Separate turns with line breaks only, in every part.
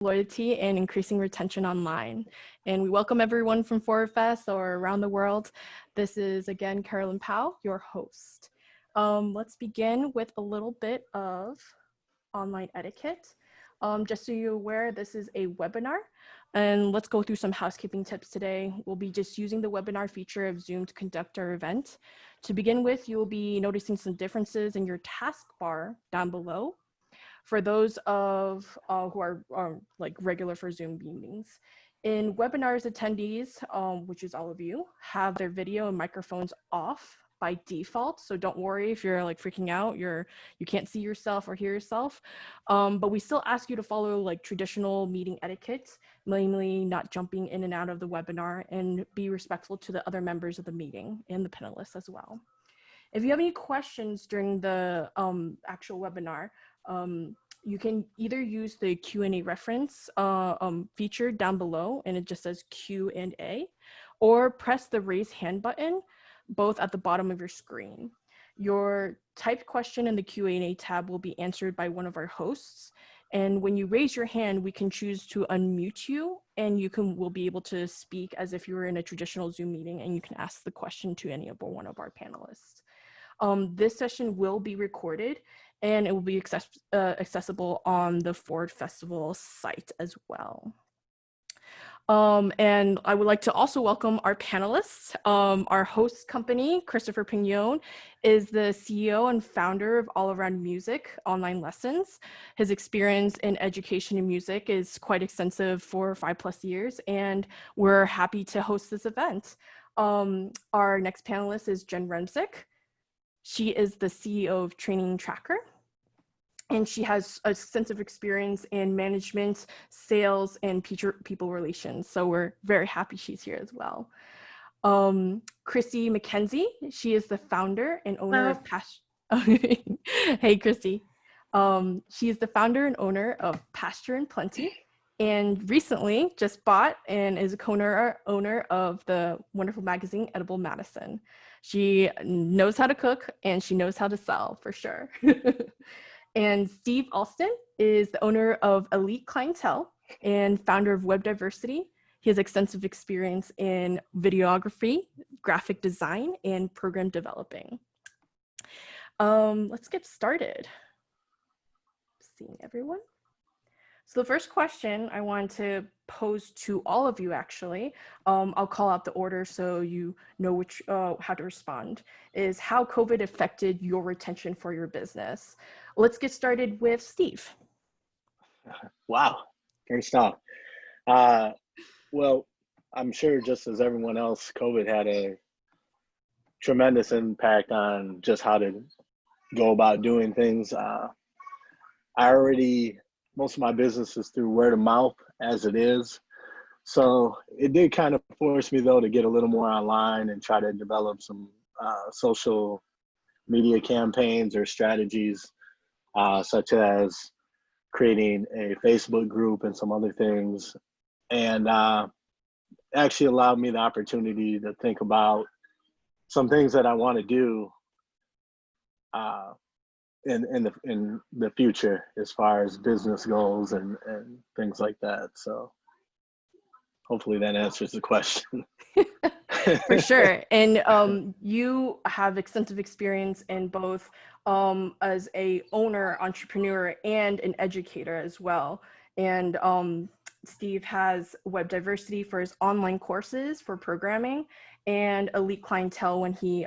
loyalty and increasing retention online. And we welcome everyone from Forward Fest or around the world. This is again Carolyn Powell, your host. Let's begin with a little bit of online etiquette. Just so you're aware, this is a webinar, and let's go through some housekeeping tips today. We'll be just using the webinar feature of Zoom to conduct our event. To begin with, you will be noticing some differences in your taskbar down below. For those of who are like regular for Zoom meetings. In webinars, attendees, which is all of you, have their video and microphones off by default. So don't worry if you're like freaking out, you can't see yourself or hear yourself. But we still ask you to follow like traditional meeting etiquette, mainly not jumping in and out of the webinar, and be respectful to the other members of the meeting and the panelists as well. If you have any questions during the actual webinar, you can either use the Q&A reference feature down below, and it just says Q&A, or press the raise hand button, both at the bottom of your screen. Your typed question in the Q&A tab will be answered by one of our hosts. And when you raise your hand, we can choose to unmute you, and will be able to speak as if you were in a traditional Zoom meeting, and you can ask the question to one of our panelists. This session will be recorded, and it will be accessible on the Forward Festival site as well. And I would like to also welcome our panelists. Our host company, Christopher Pinon, is the CEO and founder of All Around Music online lessons. His experience in education and music is quite extensive for 5+ years, and we're happy to host this event. Our next panelist is Jen Remsick. She is the CEO of Training Tracker, and she has extensive experience in management, sales, and people relations. So we're very happy she's here as well. Chrissy McKenzie, she is the founder and owner of Hey, Chrissy. She is the founder and owner of Pasture and Plenty, and recently just bought and is a co-owner of the wonderful magazine Edible Madison. She knows how to cook and she knows how to sell for sure. And Steve Alston is the owner of Elite Clientele and founder of Web Diversity. He has extensive experience in videography, graphic design, and program developing. Let's get started. Seeing everyone. So the first question I want to pose to all of you, actually, I'll call out the order so you know how to respond, is how COVID affected your retention for your business. Let's get started with Steve.
Wow, first off. Well, I'm sure just as everyone else, COVID had a tremendous impact on just how to go about doing things. Most of my business is through word of mouth as it is. So it did kind of force me though to get a little more online and try to develop some social media campaigns or strategies, such as creating a Facebook group and some other things. And actually allowed me the opportunity to think about some things that I want to do in the future as far as business goals and things like that. So hopefully that answers the question.
For sure. And you have extensive experience in both as a owner, entrepreneur, and an educator as well. And Steve has Web Diversity for his online courses for programming, and Elite Clientele when he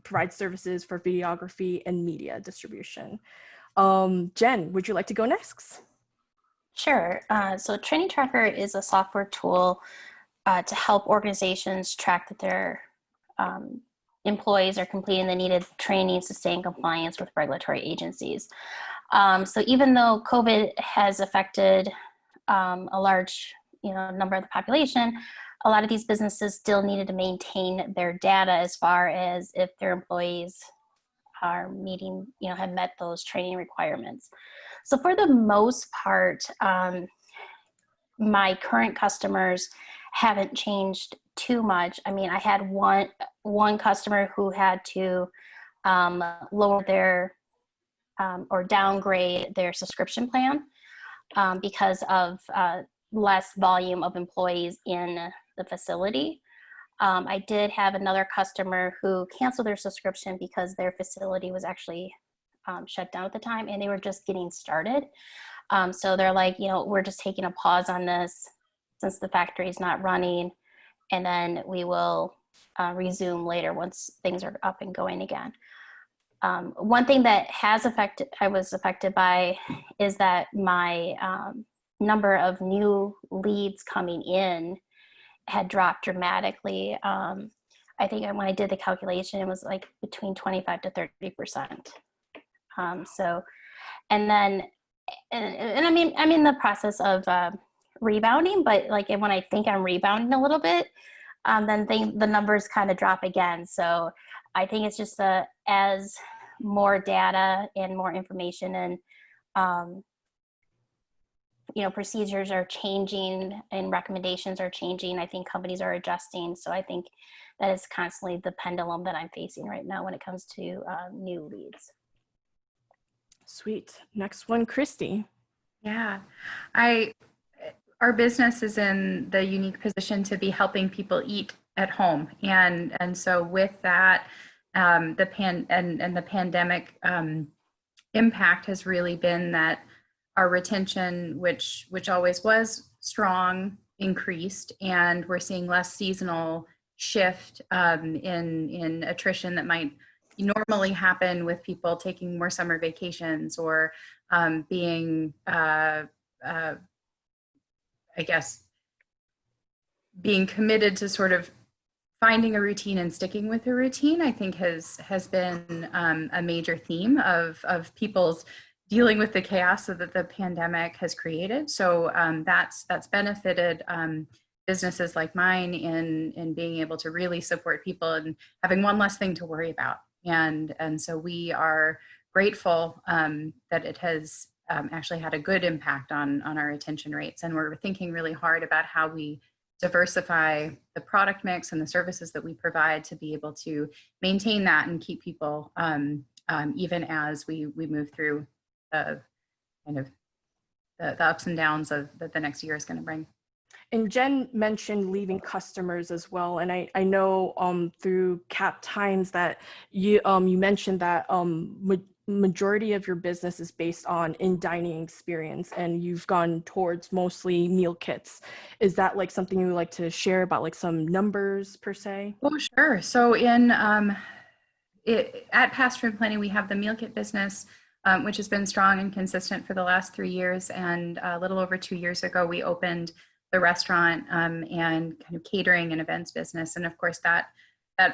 provides services for videography and media distribution. Jen, would you like to go next?
Sure. So Training Tracker is a software tool to help organizations track that their employees are completing the needed trainings to stay in compliance with regulatory agencies. So even though COVID has affected a large number of the population, a lot of these businesses still needed to maintain their data as far as if their employees are meeting, have met those training requirements. So for the most part, my current customers haven't changed too much. I mean, I had one customer who had to lower their or downgrade their subscription plan. because of less volume of employees in the facility. I did have another customer who canceled their subscription because their facility was actually shut down at the time and they were just getting started. So they're like, you know, we're just taking a pause on this since the factory is not running, and then we will resume later once things are up and going again. One thing that I was affected by is that my number of new leads coming in had dropped dramatically. I think when I did the calculation, it was like between 25 to 30%. So, and then, and I mean, I'm in the process of rebounding, but like when I think I'm rebounding a little bit, then the numbers kind of drop again. So I think it's just as more data and more information and you know, procedures are changing and recommendations are changing. I think companies are adjusting. So I think that is constantly the pendulum that I'm facing right now when it comes to new leads.
Sweet. Next one, Christy.
Yeah, our business is in the unique position to be helping people eat at home, and so with that, the pandemic impact has really been that our retention, which always was strong, increased, and we're seeing less seasonal shift in attrition that might normally happen with people taking more summer vacations or being, I guess, being committed to sort of finding a routine and sticking with a routine, I think has been a major theme of people's dealing with the chaos that the pandemic has created. So that's benefited businesses like mine in being able to really support people and having one less thing to worry about. And so we are grateful that it has actually had a good impact on our retention rates. And we're thinking really hard about how we diversify the product mix and the services that we provide to be able to maintain that and keep people even as we move through the kind of the ups and downs of that the next year is going to bring.
And Jen mentioned leaving customers as well. And I know through Cap Times that you mentioned that majority of your business is based on in-dining experience and you've gone towards mostly meal kits. Is that like something you would like to share about, like some numbers per se?
Oh, sure. So at Past Food Planning, we have the meal kit business, which has been strong and consistent for the last 3 years. And a little over 2 years ago, we opened the restaurant and kind of catering and events business. And of course, that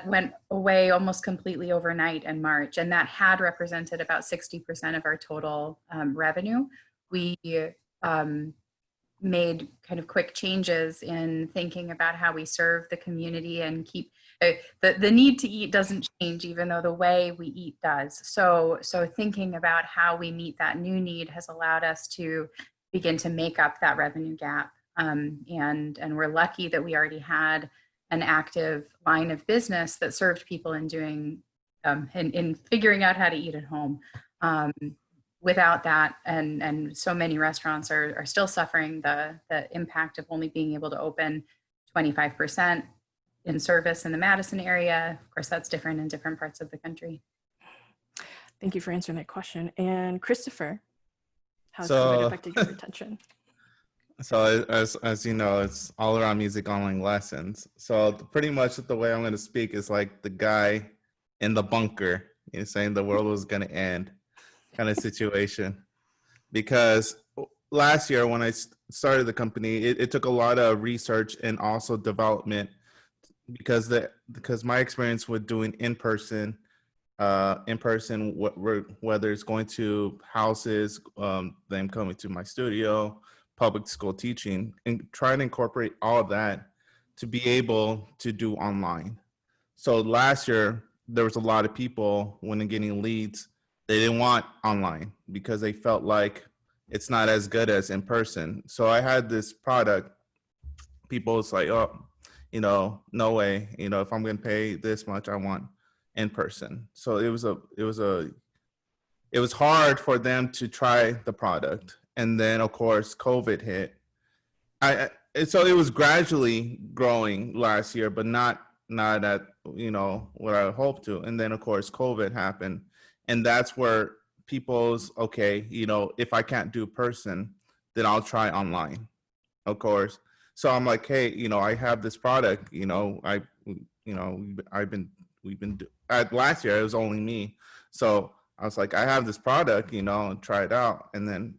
went away almost completely overnight in March. And that had represented about 60% of our total revenue. We made kind of quick changes in thinking about how we serve the community and keep the need to eat doesn't change, even though the way we eat does. So thinking about how we meet that new need has allowed us to begin to make up that revenue gap. And we're lucky that we already had an active line of business that served people in doing in figuring out how to eat at home. Without that, and so many restaurants are still suffering the impact of only being able to open 25% in service in the Madison area. Of course, that's different in different parts of the country.
Thank you for answering that question. And Christopher, how has COVID affected your retention?
So as you know, it's all around music online lessons. So pretty much the way I'm going to speak is like the guy in the bunker, you know, saying the world was going to end kind of situation. Because last year when I started the company, it took a lot of research and also development because my experience with doing in-person, whether it's going to houses, them coming to my studio, public school teaching, and try to incorporate all of that to be able to do online. So last year, there was a lot of people when they're getting leads, they didn't want online because they felt like it's not as good as in person. So I had this product, people was like, oh, you know, no way, you know, if I'm gonna pay this much, I want in person. So it was hard for them to try the product. and then of course COVID hit. So it was gradually growing last year, but not at what I hoped to. And then of course COVID happened, and that's where people's okay, if I can't do person, then I'll try online, of course. So I'm like, hey, I have this product, we've been at last year it was only me, so I was like, I have this product, and try it out, and then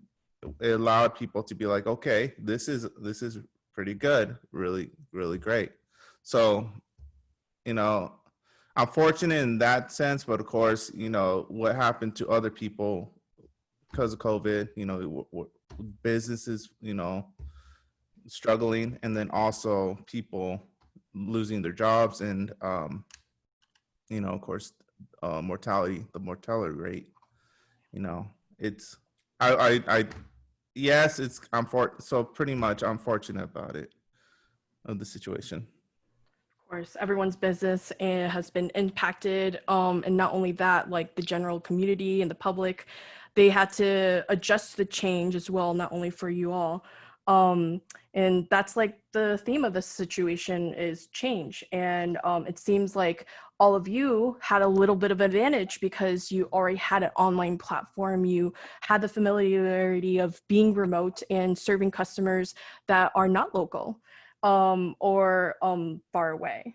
it allowed people to be like, okay, this is pretty good, really, really great. So, I'm fortunate in that sense, but of course, what happened to other people because of COVID, businesses, struggling, and then also people losing their jobs, and, of course, the mortality rate, it's, I yes, so pretty much I'm fortunate about it, of the situation.
Of course, everyone's business has been impacted, and not only that, like the general community and the public, they had to adjust to the change as well, not only for you all. And that's like the theme of this situation is change. And it seems like all of you had a little bit of advantage because you already had an online platform. You had the familiarity of being remote and serving customers that are not local or far away.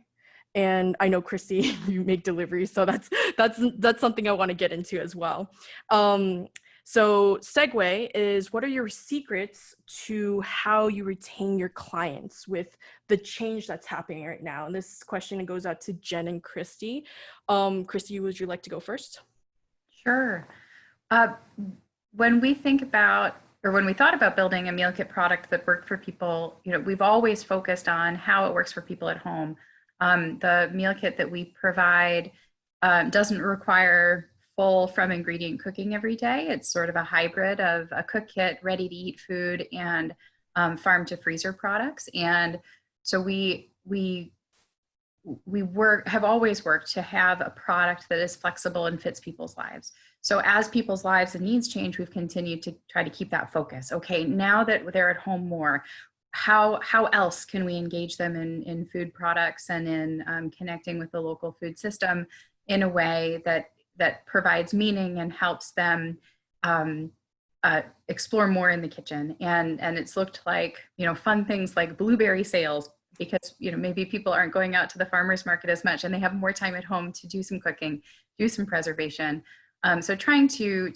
And I know, Christy, you make deliveries, so that's something I want to get into as well. So segue is, what are your secrets to how you retain your clients with the change that's happening right now? And this question goes out to Jen and Christy. Christy, would you like to go first?
Sure. When we think about, or when we thought about building a meal kit product that worked for people, we've always focused on how it works for people at home. The meal kit that we provide doesn't require full from ingredient cooking every day. It's sort of a hybrid of a cook kit, ready to eat food, and farm to freezer products. And so we have always worked to have a product that is flexible and fits people's lives. So as people's lives and needs change, we've continued to try to keep that focus. Okay, now that they're at home more, how else can we engage them in food products and in connecting with the local food system in a way that provides meaning and helps them explore more in the kitchen. And it's looked like, fun things like blueberry sales, because, maybe people aren't going out to the farmer's market as much and they have more time at home to do some cooking, do some preservation. So trying to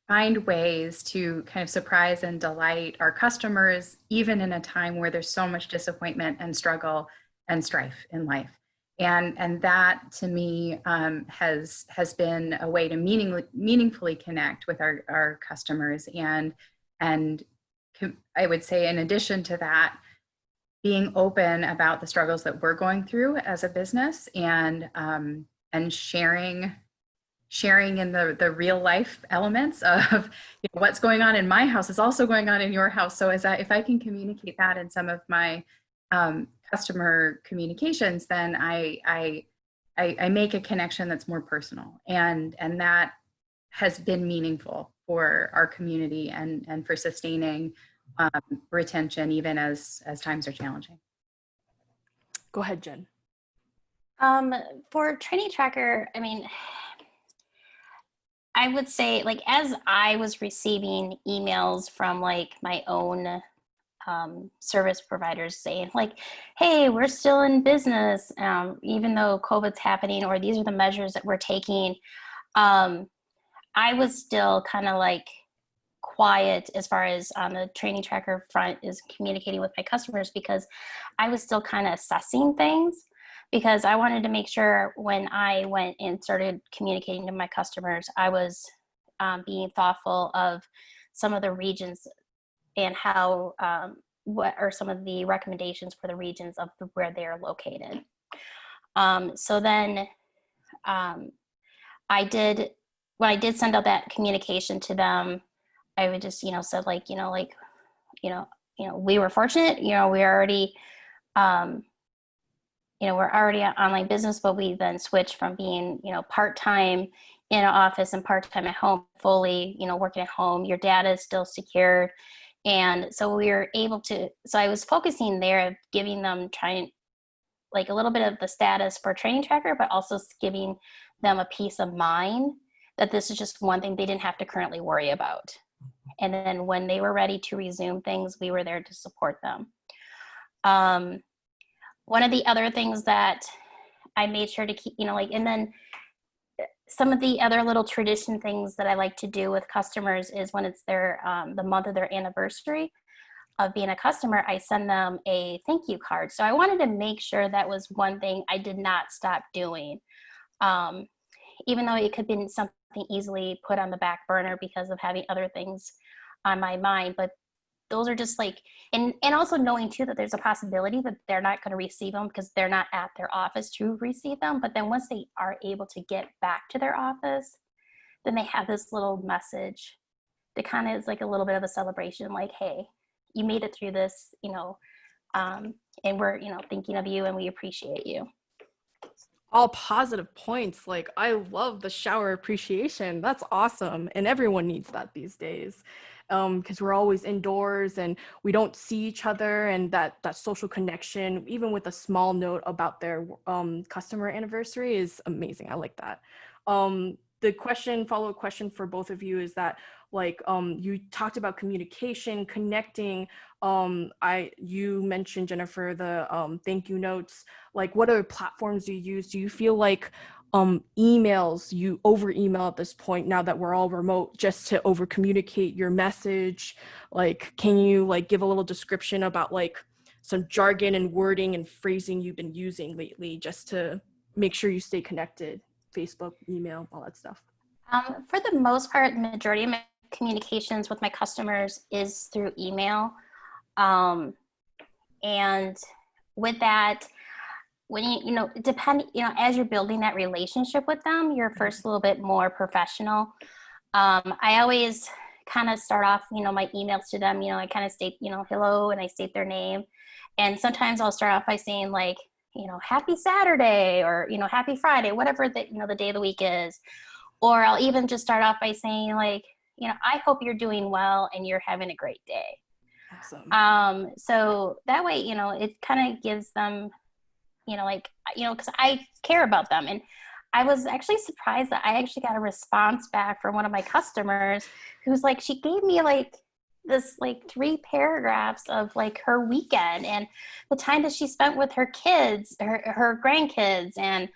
find ways to kind of surprise and delight our customers, even in a time where there's so much disappointment and struggle and strife in life. And that, to me, has been a way to meaningfully connect with our customers. And I would say, in addition to that, being open about the struggles that we're going through as a business, and sharing in the real life elements of what's going on in my house is also going on in your house. So if I can communicate that in some of my customer communications, then I make a connection that's more personal, and that has been meaningful for our community and for sustaining retention, even as times are challenging.
Go ahead, Jen.
For Training Tracker, I would say, like, as I was receiving emails from like my own service providers saying like, hey, we're still in business, even though COVID's happening, or these are the measures that we're taking, I was still kind of like quiet as far as on the Training Tracker front is communicating with my customers, because I was still kind of assessing things, because I wanted to make sure when I went and started communicating to my customers, I was being thoughtful of some of the regions and how, what are some of the recommendations for the regions of where they're located. So then when I did send out that communication to them, I would just, said like, we were fortunate, we already, you know, we're already an online business, but we then switched from being, you know, part-time in an office and part-time at home, fully, you know, working at home. Your data is still secured. And so we were able to, so I was focusing there of giving them, trying like a little bit of the status for training tracker, but also giving them a peace of mind that this is just one thing they didn't have to currently worry about. And then when they were ready to resume things, we were there to support them. One of the other things that I made sure to keep, you know, like, and then some of the other little tradition things that I like to do with customers is when it's their, the month of their anniversary of being a customer, I send them a thank you card. So I wanted to make sure that was one thing I did not stop doing. Even though it could be something easily put on the back burner because of having other things on my mind, but those are just like, and also knowing too that there's a possibility that they're not going to receive them because they're not at their office to receive them. But then once they are able to get back to their office, then they have this little message that kind of is like a little bit of a celebration, like, hey, you made it through this, you know, and we're, you know, thinking of you and we appreciate you.
All positive points. Like, I love the shower appreciation. That's awesome. And everyone needs that these days, because we're always indoors and we don't see each other, and that social connection, even with a small note about their customer anniversary, is amazing. I like that. The follow-up question for both of you is that, like, you talked about communication, connecting. You mentioned, Jennifer, the thank you notes. Like, what other platforms do you use? Do you feel like emails, you over email at this point now that we're all remote, just to over communicate your message? Like, can you like give a little description about like some jargon and wording and phrasing you've been using lately just to make sure you stay connected? Facebook, email, all that stuff.
For the most part, the majority of my communications with my customers is through email. And with that, when you know, as you're building that relationship with them, you're first a little bit more professional. I always kind of start off, you know, my emails to them, you know, I kind of state, you know, hello, and I state their name. And sometimes I'll start off by saying like, you know, happy Saturday, or, you know, happy Friday, whatever the, you know, the day of the week is. Or I'll even just start off by saying like, you know, I hope you're doing well and you're having a great day.
Awesome.
So that way, you know, it kind of gives them, you know, like, you know, because I care about them. And I was actually surprised that I actually got a response back from one of my customers who's like, she gave me like this like 3 paragraphs of like her weekend and the time that she spent with her kids, her grandkids. And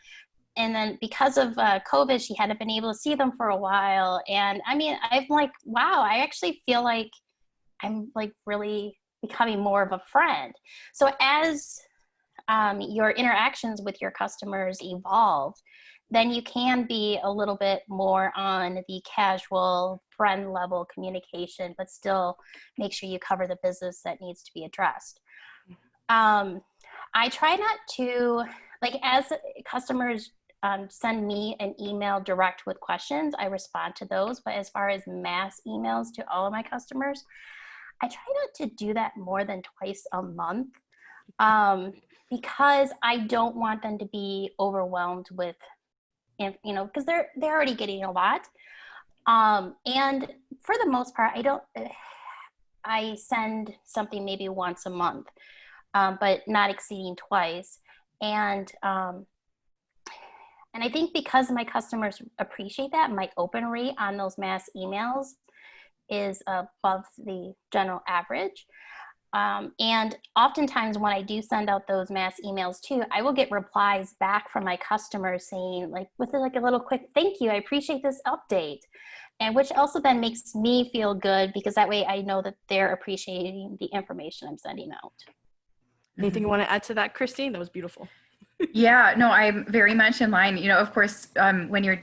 then because of COVID, she hadn't been able to see them for a while. And I mean, I'm like, wow, I actually feel like I'm like really becoming more of a friend. So as your interactions with your customers evolve, then you can be a little bit more on the casual friend level communication, but still make sure you cover the business that needs to be addressed. I try not to, like, as customers send me an email direct with questions, I respond to those. But as far as mass emails to all of my customers, I try not to do that more than twice a month, because I don't want them to be overwhelmed with, you know, because they're already getting a lot. And for the most part, I send something maybe once a month, but not exceeding twice. And I think because my customers appreciate that, my open rate on those mass emails is above the general average. And oftentimes when I do send out those mass emails too, I will get replies back from my customers saying like, with like a little quick, thank you, I appreciate this update. And which also then makes me feel good, because that way I know that they're appreciating the information I'm sending out.
Anything you want to add to that, Christine? That was beautiful.
Yeah, no, I'm very much in line. You know, of course, when you're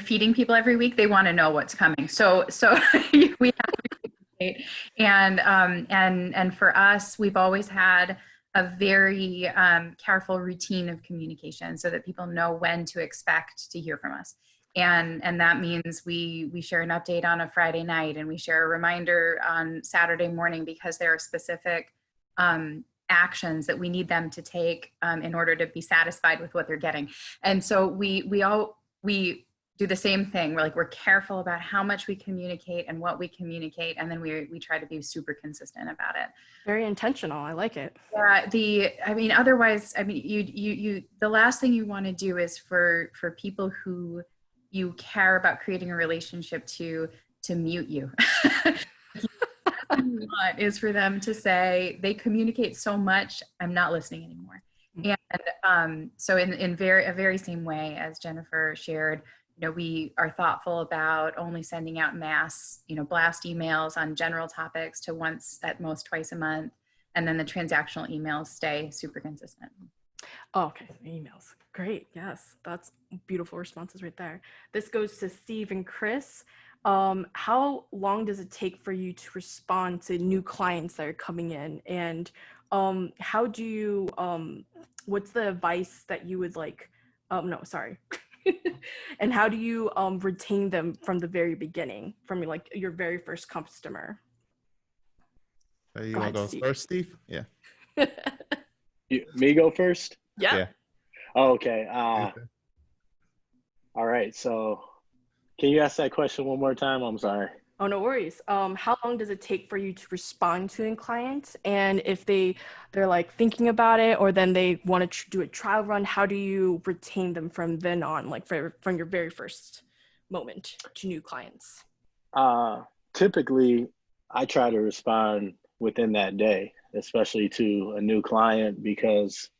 feeding people every week, they want to know what's coming. So we have to communicate. And for us, we've always had a very careful routine of communication so that people know when to expect to hear from us. And that means we share an update on a Friday night, and we share a reminder on Saturday morning, because there are specific actions that we need them to take in order to be satisfied with what they're getting. And so we do the same thing. We're careful about how much we communicate and what we communicate, and then we try to be super consistent about it.
Very intentional. I like it.
Yeah. Otherwise, you the last thing you want to do is for people who you care about creating a relationship to mute you. What you want is for them to say, they communicate so much, I'm not listening anymore. And so in a very same way as Jennifer shared, we are thoughtful about only sending out mass, blast emails on general topics to once, at most twice a month. And then the transactional emails stay super consistent.
Oh, okay, emails. Great. Yes, that's beautiful responses right there. This goes to Steve and Chris. How long does it take for you to respond to new clients that are coming in? And how do you, what's the advice that you would like, no, sorry. And how do you retain them from the very beginning, from like your very first customer?
You want to go first, Steve? Yeah.
Me go first?
Yeah.
Oh, okay. All right. So can you ask that question one more time? I'm sorry.
Oh, no worries. How long does it take for you to respond to a client? And if they're like thinking about it, or then they want to do a trial run, how do you retain them from then on, like from your very first moment to new clients?
Typically, I try to respond within that day, especially to a new client, because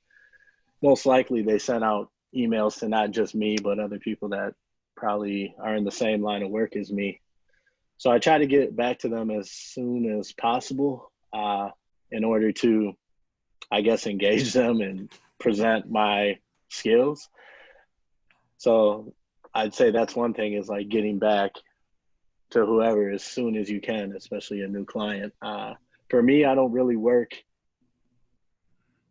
most likely they send out emails to not just me, but other people that probably are in the same line of work as me. So I try to get back to them as soon as possible in order to, I guess, engage them and present my skills. So I'd say that's one thing, is like getting back to whoever as soon as you can, especially a new client. For me, I don't really work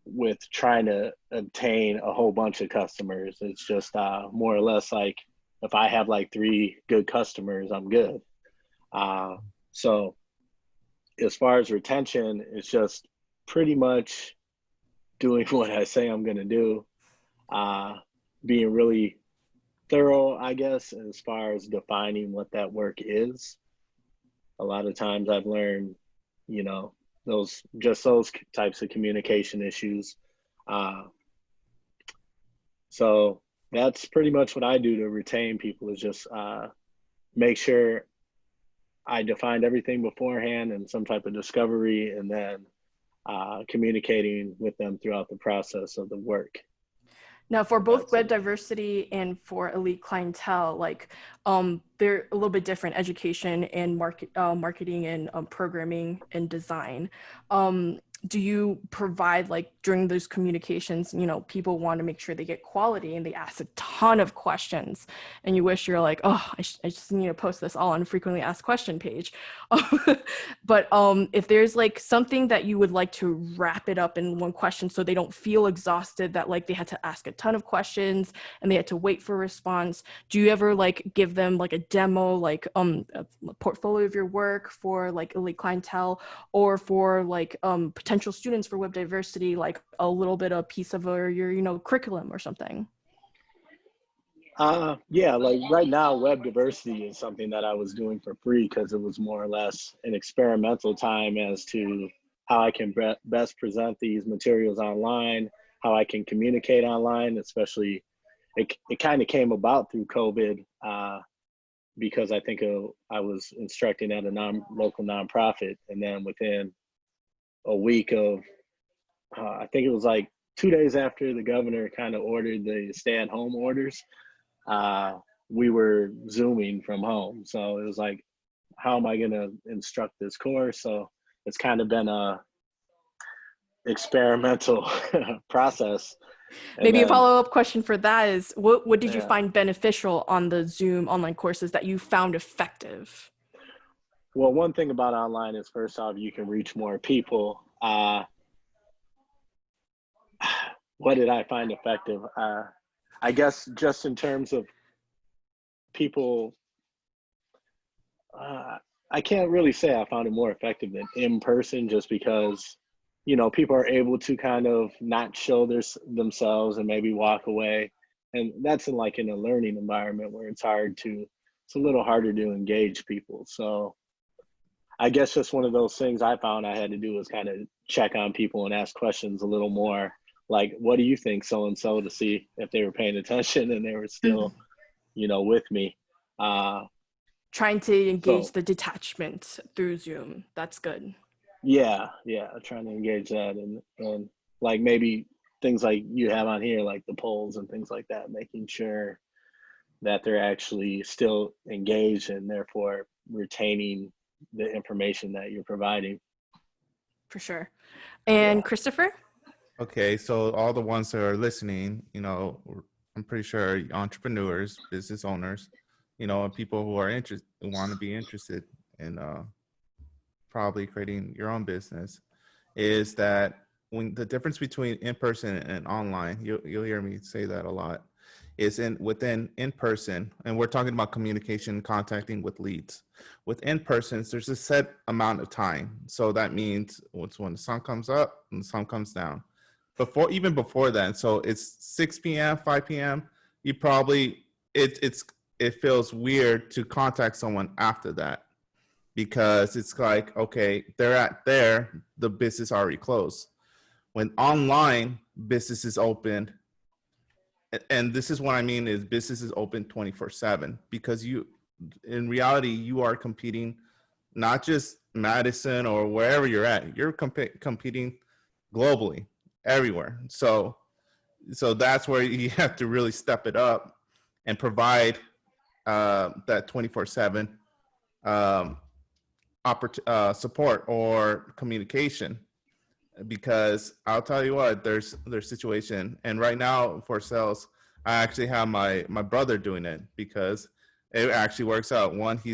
with trying to obtain a whole bunch of customers. It's just more or less like, if I have like 3 good customers, I'm good. So as far as retention, it's just pretty much doing what I say I'm going to do, being really thorough, I guess, as far as defining what that work is. A lot of times I've learned, those types of communication issues. So that's pretty much what I do to retain people, is just make sure I defined everything beforehand and some type of discovery, and then communicating with them throughout the process of the work.
Now, for both web diversity and for elite clientele, like they're a little bit different: education and marketing and programming and design. Do you provide, like, during those communications, people want to make sure they get quality and they ask a ton of questions, and you wish you're like, oh, I just need to post this all on a frequently asked question page. But if there's like something that you would like to wrap it up in one question, so they don't feel exhausted that like they had to ask a ton of questions and they had to wait for a response, do you ever like give them like a demo, like a portfolio of your work for like elite clientele, or for like potential students for web diversity, like a little bit of piece of your curriculum or something?
Yeah, like right now, web diversity is something that I was doing for free, because it was more or less an experimental time as to how I can best present these materials online, how I can communicate online. Especially, it kind of came about through COVID, because I think I was instructing at a local nonprofit, and then within a week of, I think it was like 2 days after the governor kind of ordered the stay-at-home orders, we were Zooming from home. So it was like, how am I going to instruct this course? So it's kind of been a experimental process.
Maybe a follow-up question for that is, what did you find beneficial on the Zoom online courses that you found effective?
Well, one thing about online is, first off, you can reach more people. What did I find effective? I guess just in terms of people, I can't really say I found it more effective than in person, just because people are able to kind of not show themselves and maybe walk away. And that's in a learning environment where it's a little harder to engage people. So I guess just one of those things I found I had to do was kind of check on people and ask questions a little more, like, what do you think so-and-so, to see if they were paying attention and they were still, with me.
Trying to engage
So,
the detachment through Zoom. That's good.
yeah, trying to engage that, and like maybe things like you have on here, like the polls and things like that, making sure that they're actually still engaged and therefore retaining the information that you're providing.
For sure. And
Yeah.
Christopher?
Okay, so all the ones that are listening, I'm pretty sure entrepreneurs, business owners, and people who are interested, who want to be interested in probably creating your own business, is that when the difference between in-person and online, you'll hear me say that a lot, is within in-person, and we're talking about communication, contacting with leads. With in-persons, there's a set amount of time. So that means it's when the sun comes up and the sun comes down. Even before that, so it's 6 p.m., 5 p.m., you probably, it feels weird to contact someone after that, because it's like, okay, the business already closed. When online, business is open, and this is what I mean is business is open 24/7, because in reality, you are competing, not just Madison or wherever you're at, you're competing globally, everywhere. So that's where you have to really step it up and provide that 24/7 support or communication. Because I'll tell you what, there's situation, and right now for sales, I actually have my brother doing it, because it actually works out. One, he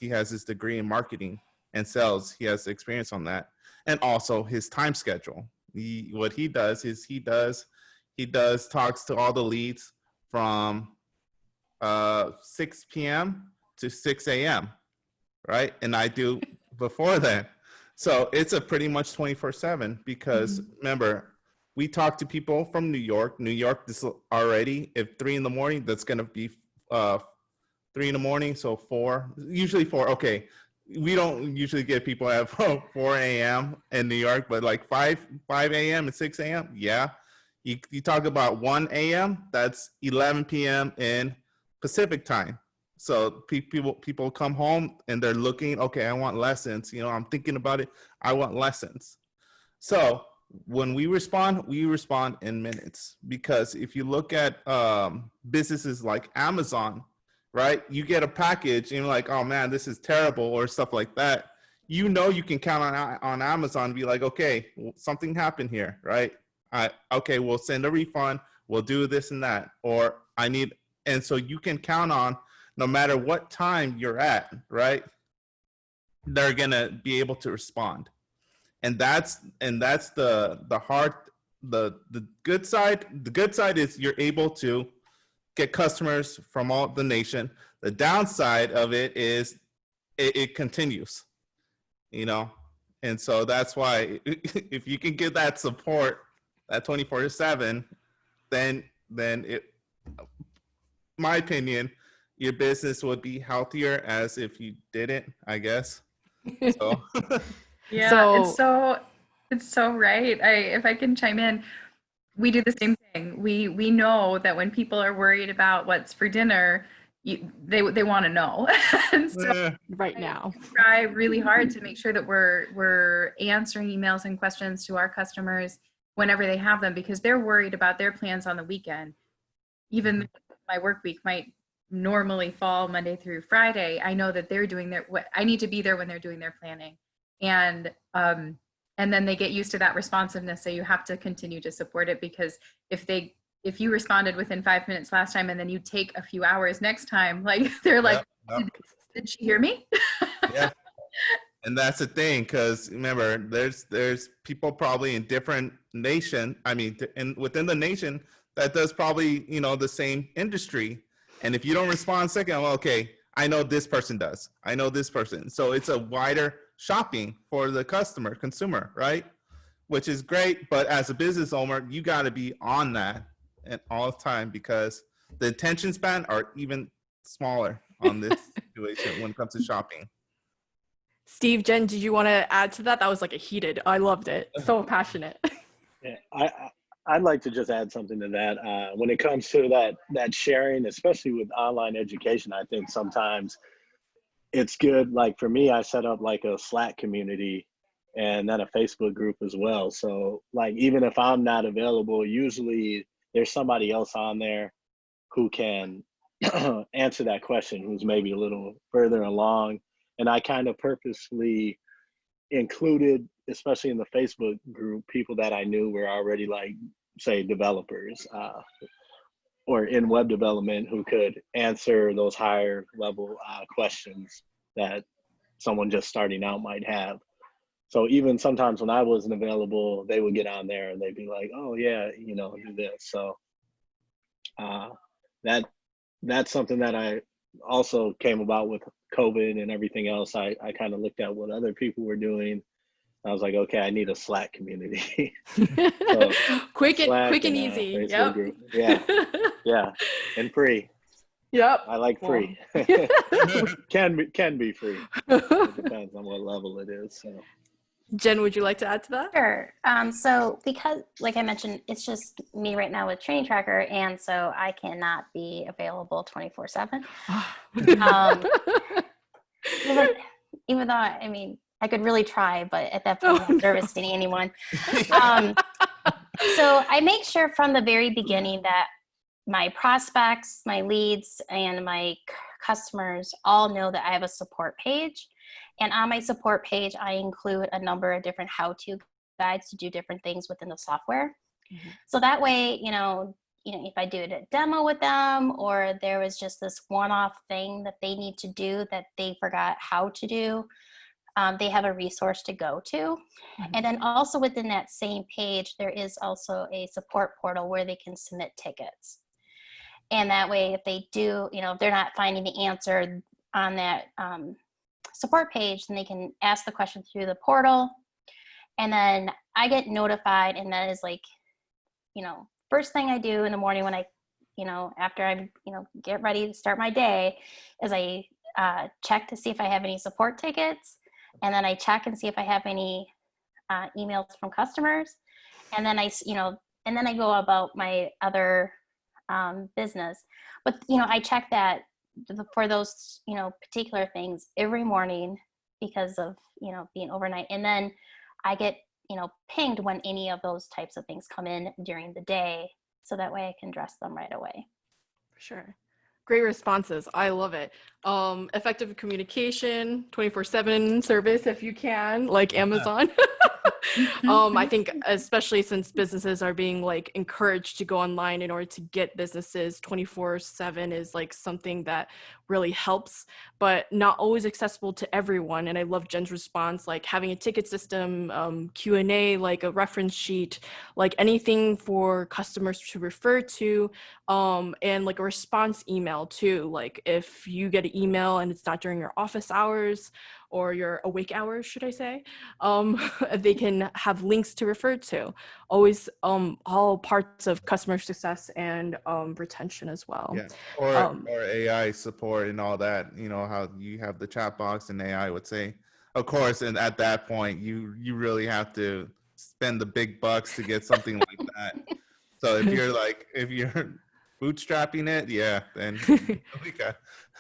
has his degree in marketing and sales. He has experience on that, and also his time schedule. What he does is he does talks to all the leads from 6 p.m. to 6 a.m. right, and I do before that. So it's a pretty much 24/7, because remember, we talk to people from New York. This already, if 3 in the morning, that's going to be 3 in the morning. So 4, usually 4. Okay. We don't usually get people at 4 a.m. in New York, but like 5 a.m. and 6 a.m. Yeah. You talk about 1 a.m. That's 11 p.m. in Pacific time. So people come home and they're looking, okay, I want lessons. I'm thinking about it. I want lessons. So when we respond in minutes, because if you look at businesses like Amazon, right, you get a package and you're like, oh man, this is terrible, or stuff like that. You can count on Amazon and be like, okay, something happened here, right? Okay, we'll send a refund. We'll do this and that, and so you can count on, no matter what time you're at, right, they're gonna be able to respond. And that's the good side. The good side is you're able to get customers from all the nation. The downside of it is it continues, and so that's why if you can get that support, that 24/7, then my opinion, your business would be healthier as if you didn't, I guess. So
yeah, it's so right. If I can chime in, we do the same thing. We know that when people are worried about what's for dinner, they want to know. And so
right now,
we try really hard to make sure that we're answering emails and questions to our customers whenever they have them, because they're worried about their plans on the weekend. Even my work week might normally fall Monday through Friday, I know that they're doing I need to be there when they're doing their planning. And then they get used to that responsiveness. So you have to continue to support it, because if you responded within 5 minutes last time and then you take a few hours next time, like they're like, did she hear me?
Yeah. And that's the thing, because remember, there's people probably in different nation. I mean, within the nation that does probably, the same industry. And if you don't respond second, well, okay, I know this person does. I know this person. So it's a wider shopping for the consumer, right? which is great. But as a business owner, you got to be on that at all time because the attention span are even smaller on this situation when it comes to shopping.
Steve, Jen, did you want to add to that? That was like a heated. I loved it. So passionate.
Yeah, I'd like to just add something to that. When it comes to that sharing, especially with online education, I think sometimes it's good. Like for me, I set up like a Slack community and then a Facebook group as well. So like even if I'm not available, usually there's somebody else on there who can answer that question, who's maybe a little further along. And I kind of purposely included, especially in the Facebook group, people that I knew were already like, say, developers or in web development who could answer those higher level questions that someone just starting out might have. So even sometimes when I wasn't available, they would get on there and they'd be like, "Oh yeah, you know, do this." So that's something that I also came about with COVID and everything else. I kind of looked at what other people were doing. I was like, okay, I need a Slack community. So
quick
Slack
and easy.
Facebook
Yep.
group. Yeah, and free.
Yep.
I like free.
Well.
can be free. It depends on what level it is. So.
Jen, would you like to add to that?
Sure. So because, like I mentioned, it's just me right now with Training Tracker, and so I cannot be available 24/7. Even though, I mean, I could really try, but at that point, I'm nervous seeing anyone. So I make sure from the very beginning that my prospects, my leads, and my customers all know that I have a support page. And on my support page, I include a number of different how-to guides to do different things within the software. Mm-hmm. So that way, you know, if I do a demo with them, or there was just this one-off thing that they need to do that they forgot how to do, they have a resource to go to. Mm-hmm. And then also within that same page, there is also a support portal where they can submit tickets. And that way, if they do, if they're not finding the answer on that support page, then they can ask the question through the portal. And then I get notified, and that is like, first thing I do in the morning when I, after I, get ready to start my day, is I check to see if I have any support tickets. And then I check and see if I have any emails from customers. And then I go about my other business. But, I check that for those, particular things every morning because of, being overnight. And then I get, pinged when any of those types of things come in during the day. So that way I can address them right away.
Sure. Great responses. I love it. Effective communication, 24/7 service if you can, like Amazon. I think especially since businesses are being like encouraged to go online in order to get businesses, 24/7 is like something that really helps, but not always accessible to everyone. And I love Jen's response, like having a ticket system, Q&A, like a reference sheet, like anything for customers to refer to, and like a response email too. Like if you get an email and it's not during your office hours or your awake hours, should I say, they can have links to refer to. Always all parts of customer success and retention as well.
Yeah, or AI support and all that. How you have the chat box and AI would say, of course, and at that point, you really have to spend the big bucks to get something like that. So if you're bootstrapping it, yeah, then we got.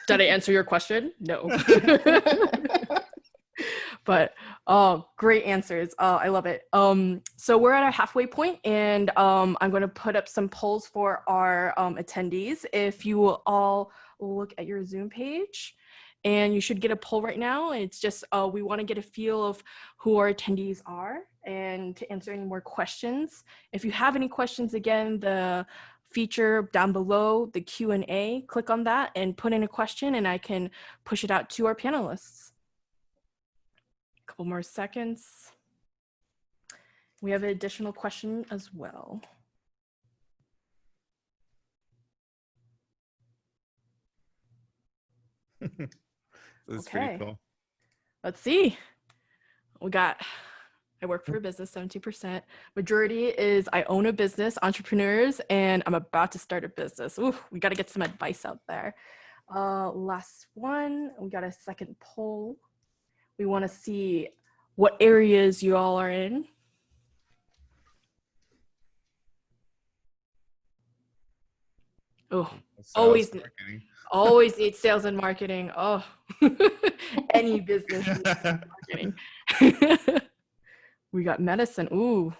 Did I answer your question? No. But great answers. I love it. So we're at a halfway point, and I'm going to put up some polls for our attendees. If you will all look at your Zoom page, and you should get a poll right now. It's just we want to get a feel of who our attendees are and to answer any more questions. If you have any questions, again, the feature down below, the Q&A, click on that and put in a question, and I can push it out to our panelists. Couple more seconds. We have an additional question as well.
That's pretty cool.
Let's see. We got I work for a business, 70%. Majority is I own a business, entrepreneurs, and I'm about to start a business. Ooh, we got to get some advice out there. Last one, we got a second poll. We want to see what areas you all are in. Oh, always need sales and marketing. Oh, any business needs marketing. We got medicine. Ooh.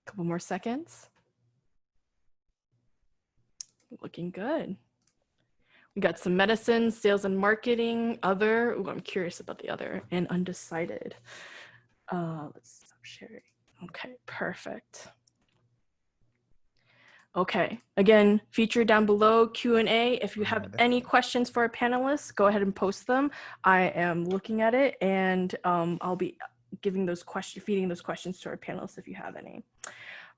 Couple more seconds. Looking good. We got some medicine, sales and marketing, other. Ooh, I'm curious about the other, and undecided. Let's stop sharing. Okay, perfect. Okay, again, feature down below, Q&A. If you have any questions for our panelists, go ahead and post them. I am looking at it, and I'll be giving those questions, feeding those questions to our panelists if you have any.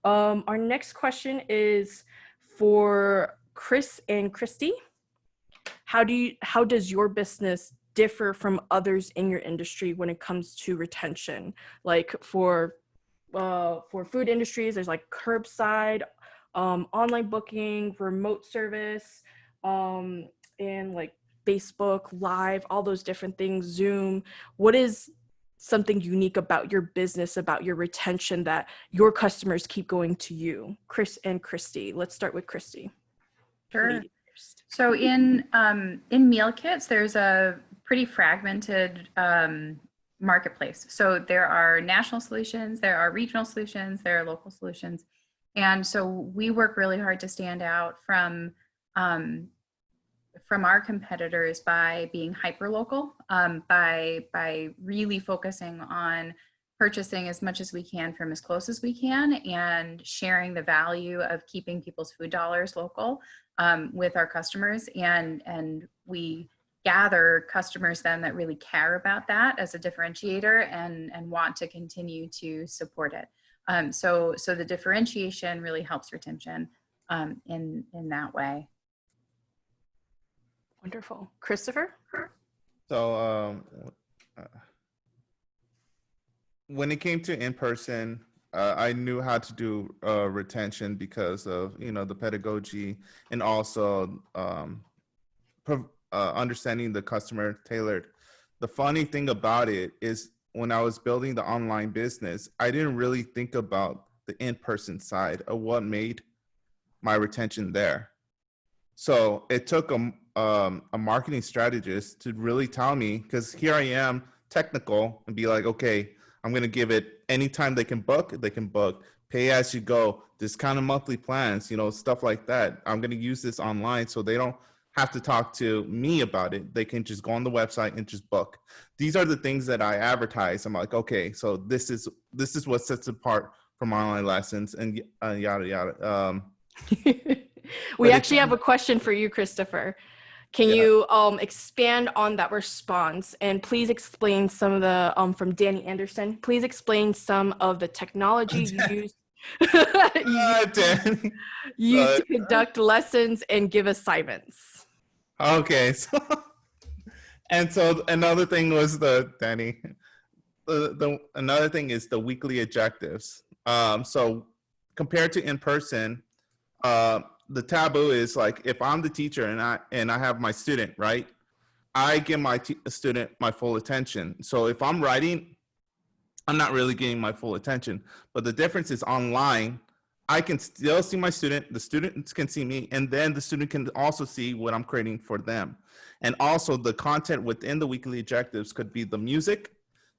Our next question is for Chris and Christy. How does your business differ from others in your industry when it comes to retention? Like for food industries, there's like curbside, online booking, remote service, and like Facebook Live, all those different things, Zoom. What is something unique about your business, about your retention, that your customers keep going to you? Chris and Christy. Let's start with Christy.
Sure. So in meal kits, there's a pretty fragmented marketplace. So there are national solutions, there are regional solutions, there are local solutions. And so we work really hard to stand out from our competitors by being hyper-local, by really focusing on purchasing as much as we can from as close as we can, and sharing the value of keeping people's food dollars local with our customers. And we gather customers then that really care about that as a differentiator and want to continue to support it. So the differentiation really helps retention in that way.
Wonderful. Christopher?
So when it came to in-person, I knew how to do retention because of, the pedagogy, and also understanding the customer tailored. The funny thing about it is, when I was building the online business, I didn't really think about the in-person side of what made my retention there. So it took a marketing strategist to really tell me, because here I am technical, and be like, okay, I'm going to give it anytime they can book, pay as you go, discounted monthly plans, stuff like that. I'm going to use this online so they don't have to talk to me about it. They can just go on the website and just book. These are the things that I advertise. I'm like, okay, so this is what sets apart from online lessons, and yada, yada.
We actually have a question for you, Christopher. Can you expand on that response, and please explain some of the, from Danny Anderson, please explain some of the technology you use to conduct lessons and give assignments.
Okay. So another thing was another thing is the weekly objectives. So compared to in person, the taboo is like, if I'm the teacher and I have my student, right? I give my student my full attention. So if I'm writing, I'm not really getting my full attention. But the difference is online, I can still see my student, the students can see me, and then the student can also see what I'm creating for them. And also the content within the weekly objectives could be the music,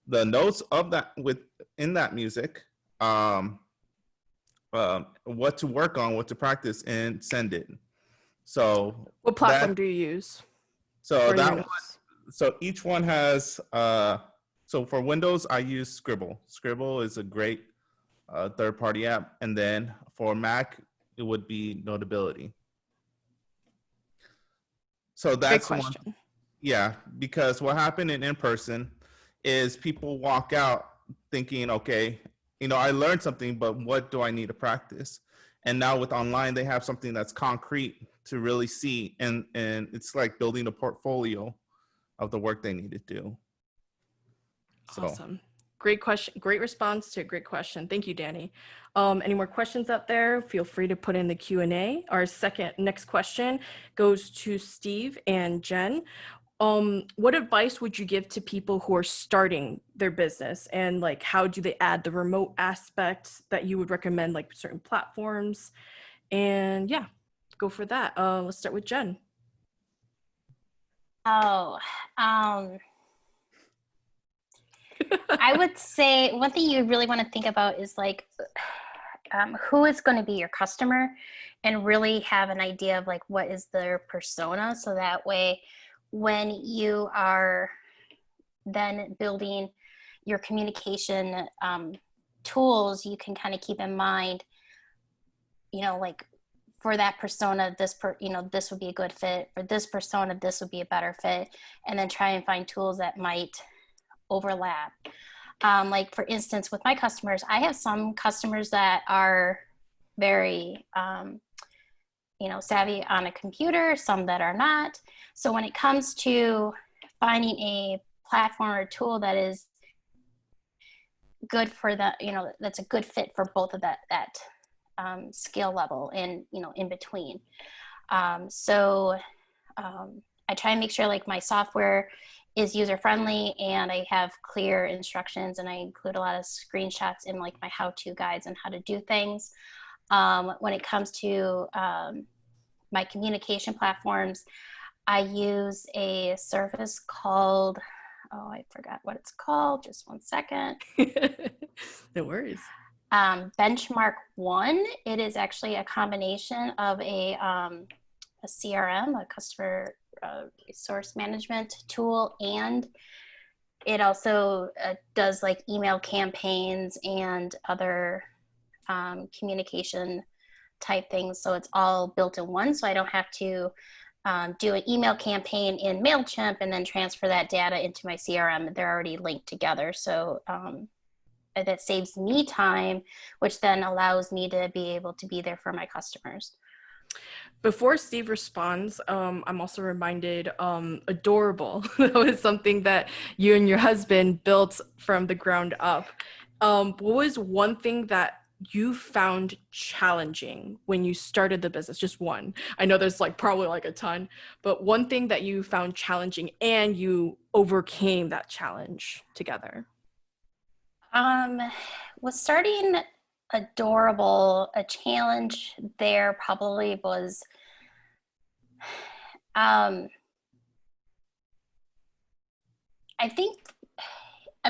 the notes of that within that music, what to work on, what to practice, and send it. So
what platform do you use?
So so each one has, so for Windows, I use Scribble. Scribble is a great third-party app. And then for Mac, it would be Notability. So that's
good question.
One. Yeah, because what happened in person is people walk out thinking, okay, I learned something, but what do I need to practice? And now with online, they have something that's concrete to really see, and it's like building a portfolio of the work they need to do. So.
Awesome. Great question. Great response to a great question. Thank you, Danny. Any more questions out there? Feel free to put in the Q&A. Our next question goes to Steve and Jen. What advice would you give to people who are starting their business, and like how do they add the remote aspect that you would recommend, like certain platforms? And yeah, go for that. Let's start with Jen.
I would say one thing you really want to think about is like who is going to be your customer, and really have an idea of like what is their persona, so that way when you are then building your communication tools, you can kind of keep in mind, like for that persona, this would be a good fit. For this persona, this would be a better fit, and then try and find tools that might overlap. Like for instance, with my customers, I have some customers that are very, savvy on a computer, some that are not. So when it comes to finding a platform or tool that is good for that's a good fit for both of that skill level and, in between. I try and make sure like my software is user-friendly and I have clear instructions, and I include a lot of screenshots in like my how-to guides on how to do things. When it comes to my communication platforms, I use a service called, I forgot what it's called. Just one second.
No worries.
Benchmark One. It is actually a combination of a CRM, a customer resource management tool, and it also does like email campaigns and other communication type things. So it's all built in one, so I don't have to do an email campaign in MailChimp and then transfer that data into my CRM. They're already linked together. So that saves me time, which then allows me to be able to be there for my customers.
Before Steve responds, I'm also reminded, Adorable. That was something that you and your husband built from the ground up. What was one thing that you found challenging when you started the business? Just one. I know there's like probably like a ton, but one thing that you found challenging and you overcame that challenge together.
Was starting Adorable, a challenge there probably was I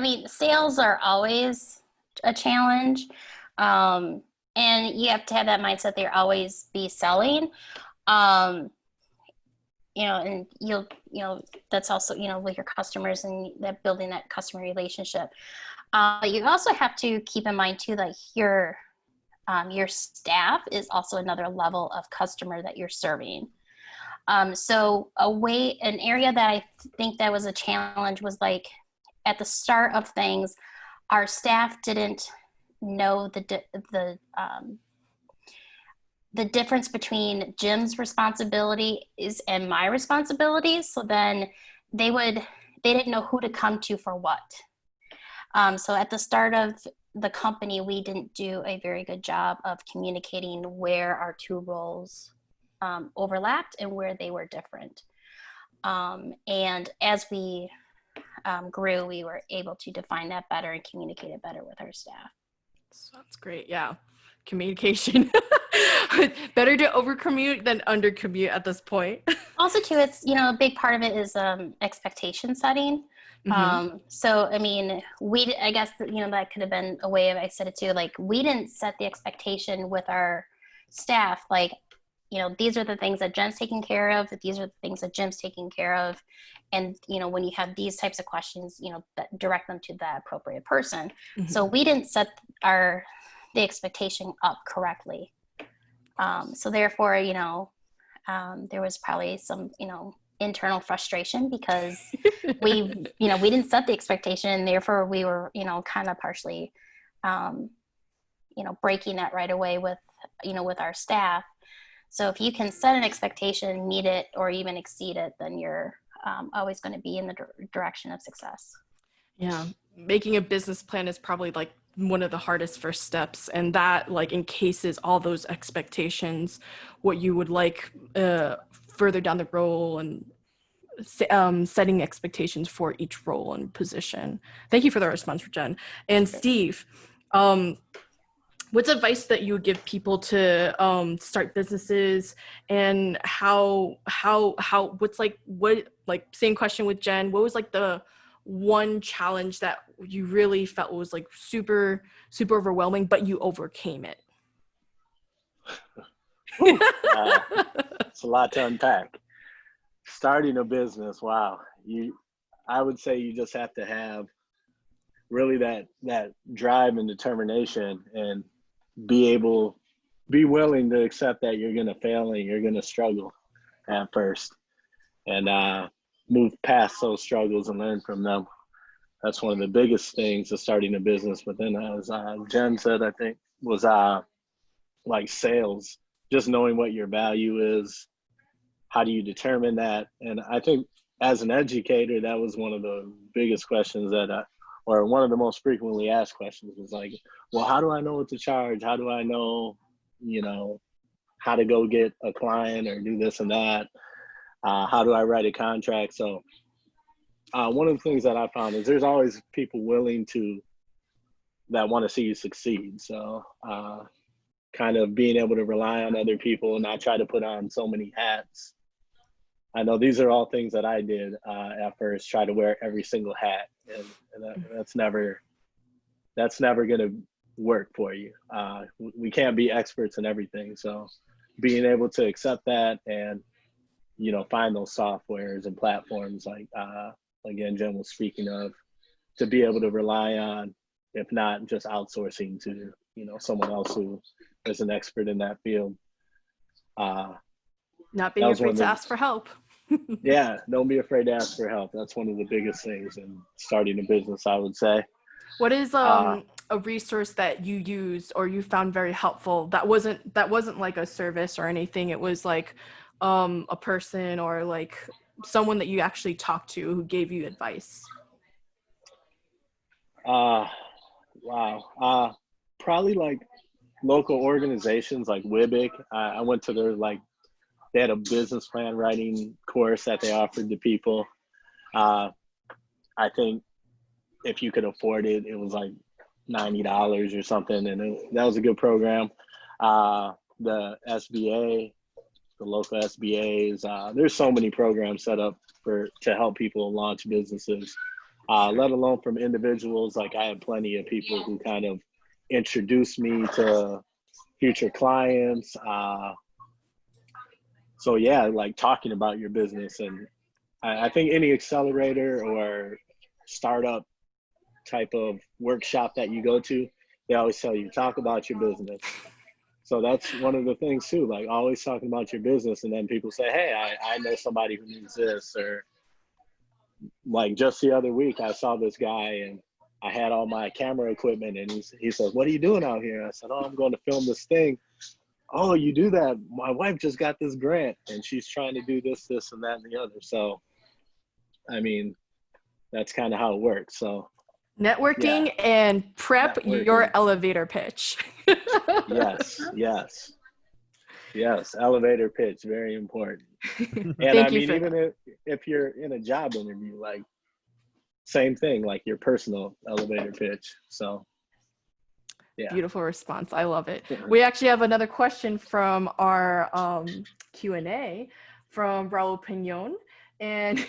mean, sales are always a challenge. And you have to have that mindset that you'll always be selling. And that's also, with your customers and that building that customer relationship. But you also have to keep in mind too, that your staff is also another level of customer that you're serving. So an area that I think that was a challenge was like at the start of things, our staff didn't know the difference between Jim's responsibility and my responsibilities. So then they didn't know who to come to for what. So at the start of the company, we didn't do a very good job of communicating where our two roles overlapped and where they were different. And as we grew, we were able to define that better and communicate it better with our staff.
So that's great. Yeah. Communication. Better to overcommute than undercommute at this point.
Also too, it's, a big part of it is expectation setting. Mm-hmm. So, I mean, I guess, that could have been a way of, I said it too, like we didn't set the expectation with our staff, like, these are the things that Jen's taking care of, these are the things that Jim's taking care of. And, when you have these types of questions, that direct them to the appropriate person. Mm-hmm. So we didn't set the expectation up correctly. So therefore, there was probably some, internal frustration because we didn't set the expectation, and therefore we were, kind of partially, breaking that right away with our staff. So if you can set an expectation, meet it, or even exceed it, then you're always going to be in the direction of success.
Yeah, making a business plan is probably like one of the hardest first steps, and that like encases all those expectations, what you would like further down the road, and setting expectations for each role and position. Thank you for the response, Jen. And Steve, what's advice that you would give people to start businesses, and what same question with Jen, what was like the one challenge that you really felt was like super overwhelming, but you overcame it?
It's a lot to unpack. Starting a business, wow. I would say you just have to have really that drive and determination, and be willing to accept that you're going to fail and you're going to struggle at first, and move past those struggles and learn from them. That's one of the biggest things of starting a business. But then, as Jen said, I think, was like sales, just knowing what your value is. How do you determine that? And I think as an educator, that was one of the biggest questions or one of the most frequently asked questions was like, well, how do I know what to charge? How do I know, how to go get a client or do this and that? How do I write a contract? So one of the things that I found is there's always people that want to see you succeed. So kind of being able to rely on other people and not try to put on so many hats. I know these are all things that I did at first, try to wear every single hat, and that's never going to work for you. We can't be experts in everything. So being able to accept that and, find those softwares and platforms like, again, Jen was speaking of, to be able to rely on, if not just outsourcing to, someone else who is an expert in that field.
Not being afraid to ask for help.
Yeah, don't be afraid to ask for help. That's one of the biggest things in starting a business, I would say.
What is a resource that you used or you found very helpful that wasn't like a service or anything? It was like a person or like someone that you actually talked to who gave you advice.
Wow. Probably like local organizations like WIBIC. I went to they had a business plan writing course that they offered to people. I think if you could afford it, it was like $90 or something. And that was a good program. The SBA, the local SBAs, there's so many programs set up to help people launch businesses, let alone from individuals. Like I had plenty of people who kind of introduced me to future clients. So yeah, like talking about your business, and I think any accelerator or startup type of workshop that you go to, they always tell you, talk about your business. So that's one of the things too, like always talking about your business. And then people say, hey, I know somebody who needs this. Or like just the other week, I saw this guy and I had all my camera equipment, and he says, what are you doing out here? I said, oh, I'm going to film this thing. Oh, you do that? My wife just got this grant and she's trying to do this, and that, and the other. So, I mean, that's kind of how it works. So
Networking and prep your elevator pitch.
Yes. Elevator pitch, very important. And I mean, even if you're in a job interview, like same thing, like your personal elevator pitch. So yeah.
Beautiful response. I love it. We actually have another question from our Q&A from Raul Pinon. And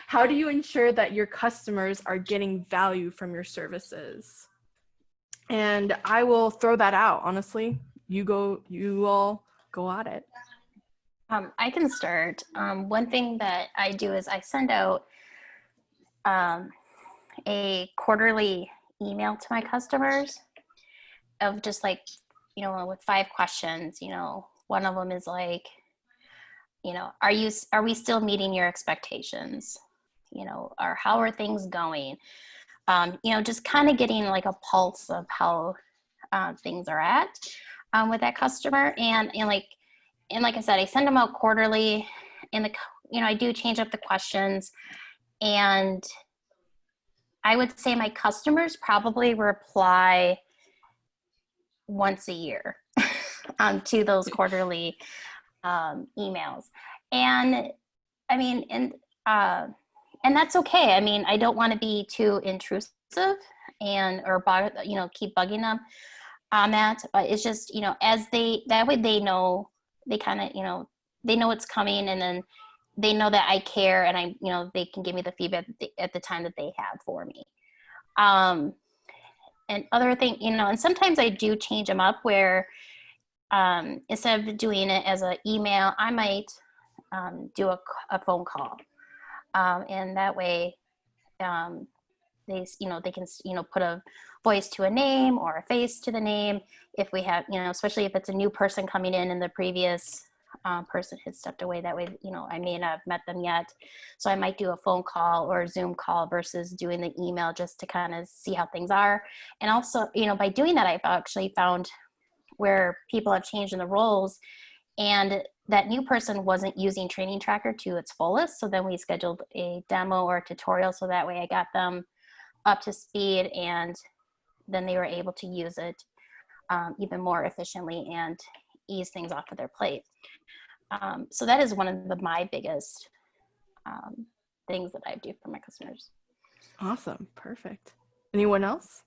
how do you ensure that your customers are getting value from your services? And I will throw that out. Honestly, you all go at it.
I can start. One thing that I do is I send out a quarterly email to my customers of just like, with 5 questions. One of them is like, are we still meeting your expectations? Or how are things going? Just kind of getting like a pulse of how things are at with that customer. And like, and like I said, I send them out quarterly, and I do change up the questions, and I would say my customers probably reply once a year to those quarterly emails. And I mean, and that's okay. I mean, I don't want to be too intrusive or keep bugging them on that. But it's just, that way they know, they kind of, they know it's coming, and then they know that I care, and they can give me the feedback at the time that they have for me. And other thing, and sometimes I do change them up where instead of doing it as an email, I might do a phone call. And that way they can, put a voice to a name or a face to the name. If we have, especially if it's a new person coming in and the previous person has stepped away, that way, I may not have met them yet. So I might do a phone call or a Zoom call versus doing the email, just to kind of see how things are. And also, by doing that, I've actually found where people have changed in the roles, and that new person wasn't using Training Tracker to its fullest. So then we scheduled a demo or a tutorial, so that way I got them up to speed, and then they were able to use it even more efficiently and ease things off of their plate. So that is one of my biggest things that I do for my customers.
Awesome. Perfect. Anyone else?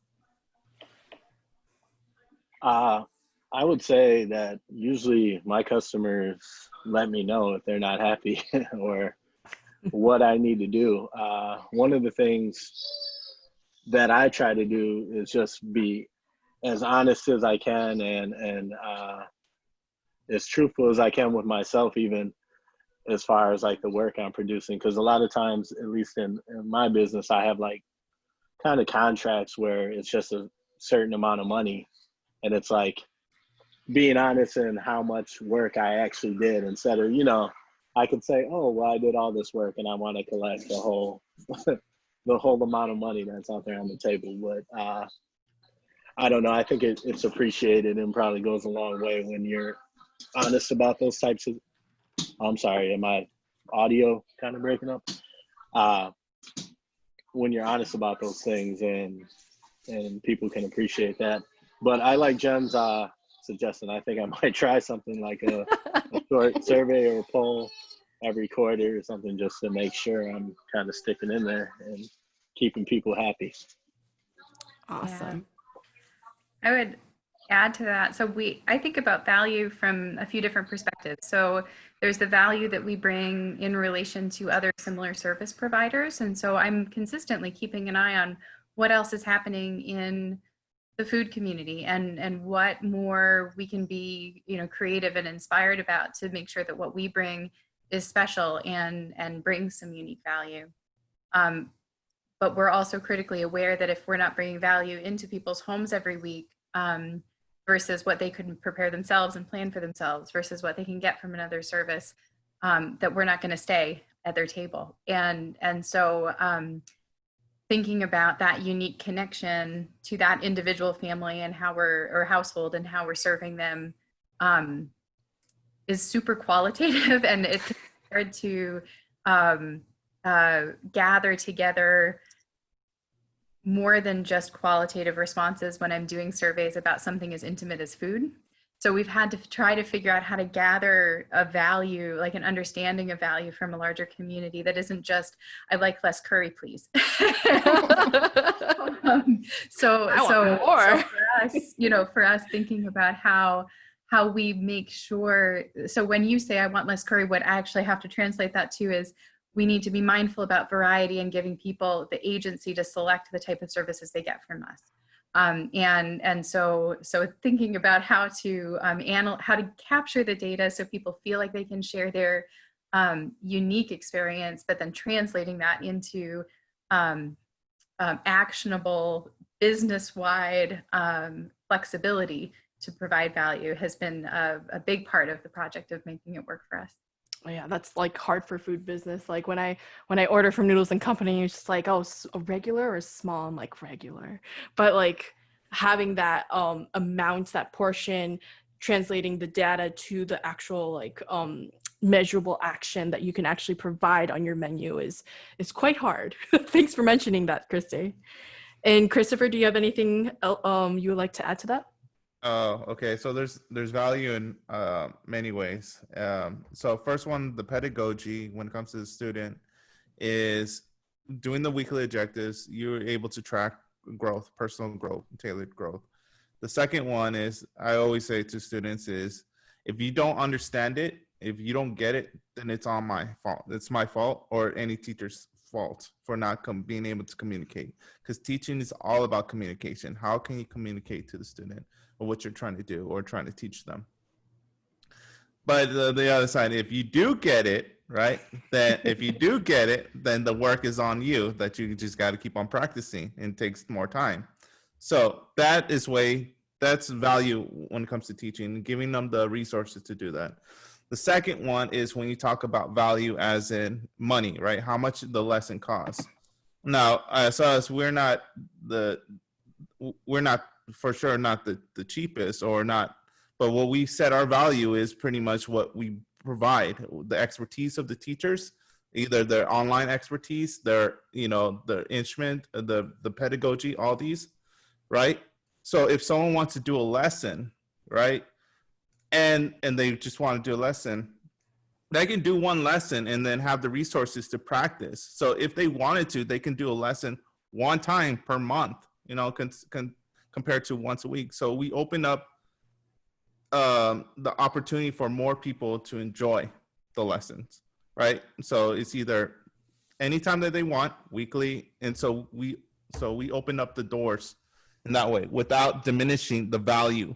I would say that usually my customers let me know if they're not happy or what I need to do. One of the things that I try to do is just be as honest as I can and as truthful as I can with myself, even as far as like the work I'm producing. Because a lot of times, at least in my business, I have like kind of contracts where it's just a certain amount of money, and it's like being honest in how much work I actually did, instead of, I could say, oh, well, I did all this work and I want to collect the whole the whole amount of money that's out there on the table. But I don't know. I think it's appreciated and probably goes a long way when you're honest about those types of, I'm sorry, am my audio kind of breaking up? When you're honest about those things, and people can appreciate that. But I like Jen's suggestion. I think I might try something like a short survey or a poll every quarter or something, just to make sure I'm kind of sticking in there and keeping people happy.
Awesome.
Yeah. I would add to that. So I think about value from a few different perspectives. So there's the value that we bring in relation to other similar service providers. And so I'm consistently keeping an eye on what else is happening in the food community, and what more we can be, creative and inspired about, to make sure that what we bring is special and brings some unique value. But we're also critically aware that if we're not bringing value into people's homes every week, versus what they could prepare themselves and plan for themselves versus what they can get from another service, that we're not going to stay at their table. And so thinking about that unique connection to that individual family and or household and how we're serving them is super qualitative, and it's hard to gather together more than just qualitative responses when I'm doing surveys about something as intimate as food. So we've had to try to figure out how to gather a value, like an understanding of value from a larger community that isn't just, I like less curry, please. So for us, thinking about how we make sure, so when you say I want less curry, what I actually have to translate that to is, we need to be mindful about variety and giving people the agency to select the type of services they get from us. And so thinking about how to how to capture the data so people feel like they can share their unique experience, but then translating that into actionable business-wide flexibility to provide value has been a big part of the project of making it work for us.
Yeah, that's like hard for food business. Like when I order from Noodles and Company, it's just like, oh, a regular or small? I'm like, regular. But like having that amount, that portion translating the data to the actual like measurable action that you can actually provide on your menu is quite hard. Thanks for mentioning that, Christy. And Christopher, do you have anything you would like to add to that?
Oh, okay. So there's value in many ways. So first one, the pedagogy when it comes to the student is doing the weekly objectives. You're able to track growth, personal growth, tailored growth. The second one is, I always say to students is, if you don't understand it, if you don't get it, then it's on my fault. It's my fault or any teacher's fault for not being able to communicate. Because teaching is all about communication. How can you communicate to the student or what you're trying to do or trying to teach them? But the other side, if you do get it, right, then if you do get it, then the work is on you, that you just got to keep on practicing, and it takes more time. So that's value when it comes to teaching, giving them the resources to do that. The second one is when you talk about value as in money, right? How much the lesson costs. Now, as us, we're not for sure not the cheapest or not, but what we set our value is pretty much what we provide, the expertise of the teachers, either their online expertise, their, the instrument, the pedagogy, all these, right? So if someone wants to do a lesson, right, and they just want to do a lesson, they can do one lesson and then have the resources to practice. So if they wanted to, they can do a lesson one time per month, compared to once a week. So we open up the opportunity for more people to enjoy the lessons, right? So it's either anytime that they want, weekly, and so we open up the doors in that way without diminishing the value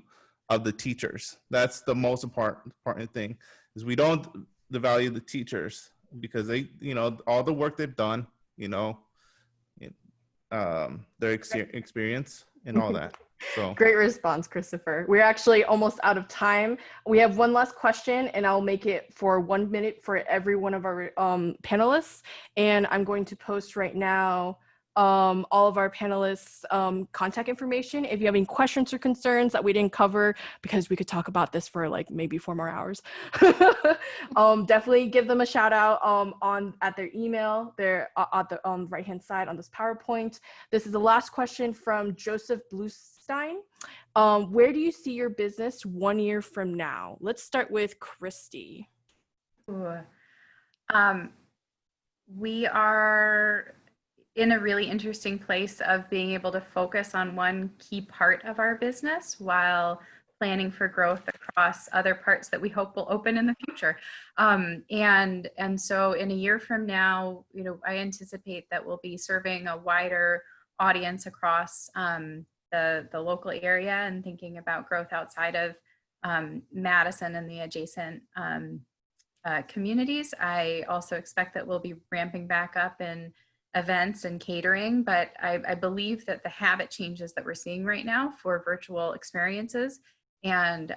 of the teachers. That's the most important thing, is we don't devalue the teachers, because they, all the work they've done, their experience and all that. So
great response, Christopher. We're actually almost out of time. We have one last question, and I'll make it for 1 minute for every one of our panelists. And I'm going to post right now all of our panelists' contact information. If you have any questions or concerns that we didn't cover, because we could talk about this for like maybe 4 more hours, definitely give them a shout out at their email. They're at the right-hand side on this PowerPoint. This is the last question from Joseph Bluestein. Where do you see your business 1 year from now? Let's start with Christy.
We are in a really interesting place of being able to focus on one key part of our business while planning for growth across other parts that we hope will open in the future. And so in a year from now, I anticipate that we'll be serving a wider audience across the local area and thinking about growth outside of Madison and the adjacent communities. I also expect that we'll be ramping back up in events and catering, but I believe that the habit changes that we're seeing right now for virtual experiences and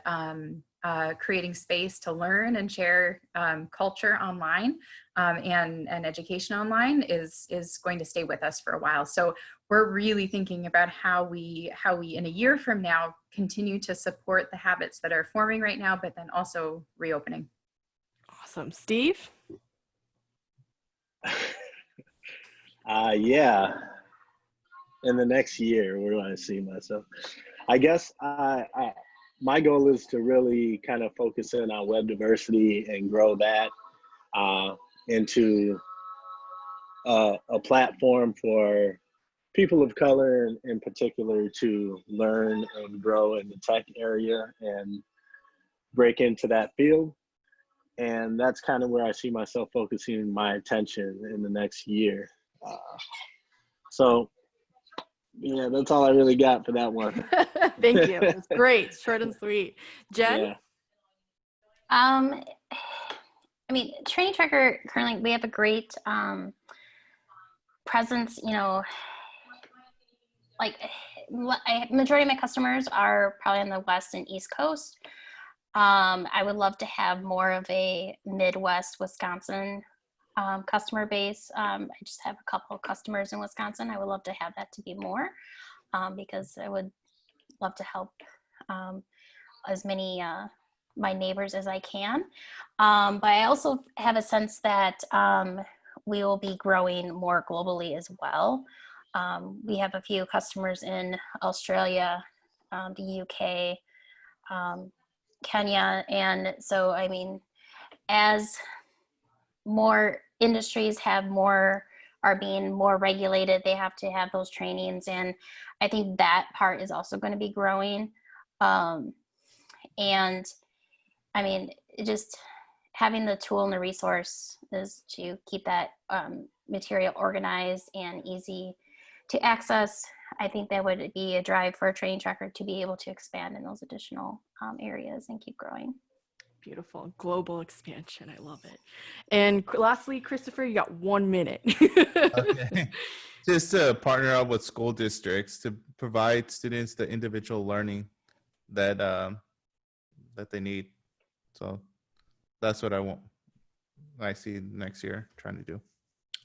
creating space to learn and share culture online and education online is going to stay with us for a while. So we're really thinking about how we in a year from now continue to support the habits that are forming right now, but then also reopening.
Awesome. Steve?
Yeah, in the next year, where do I see myself? I guess my goal is to really kind of focus in on web diversity and grow that into a platform for people of color in particular to learn and grow in the tech area and break into that field. And that's kind of where I see myself focusing my attention in the next year. So yeah, that's all I really got for that one.
Thank you. It's great. Short and sweet. Jen?
Yeah.
I mean, Training Tracker, currently we have a great presence, like majority of my customers are probably on the West and East Coast. I would love to have more of a Midwest Wisconsin customer base. I just have a couple of customers in Wisconsin. I would love to have that to be more because I would love to help as many my neighbors as I can. But I also have a sense that we will be growing more globally as well. We have a few customers in Australia, the UK, Kenya, and so I mean, as more industries are being more regulated, they have to have those trainings, and I think that part is also going to be growing. And I mean, just having the tool and the resource is to keep that material organized and easy to access. I think that would be a drive for a training tracker to be able to expand in those additional areas and keep growing.
Beautiful. Global expansion. I love it. And lastly, Christopher, you got 1 minute.
Okay. Just to partner up with school districts to provide students the individual learning that that they need. So that's what I see next year trying to do.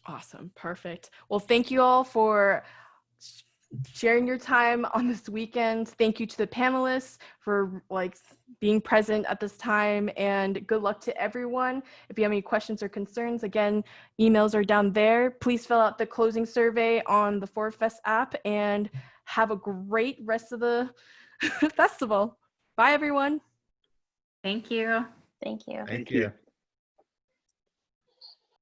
Awesome. Perfect. Well, thank you all for sharing your time on this weekend. Thank you to the panelists for being present at this time, and good luck to everyone. If you have any questions or concerns, again, emails are down there. Please fill out the closing survey on the ForFest app, and have a great rest of the festival. Bye, everyone.
Thank you.
Thank you.
Thank you.